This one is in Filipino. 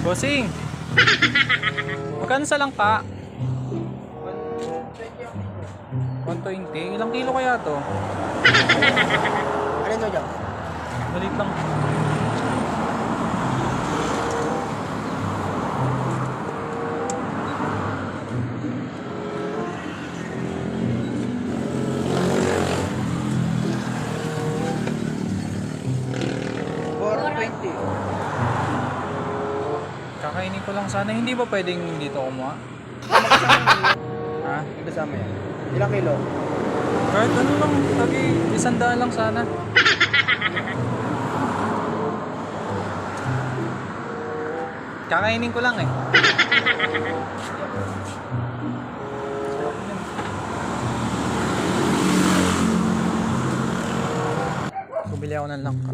Bossing! Magkano sa langka? 120? Ilang kilo kaya to? Ano nyo dyan? Malit lang. Kakainin ko lang sana. Hindi ba pwedeng dito kumuha? Ha? Kasama yan. Ilang kilo? Kahit ano lang. Lagi 100 lang sana. Kakainin ko lang eh. Bumili ako ng langka.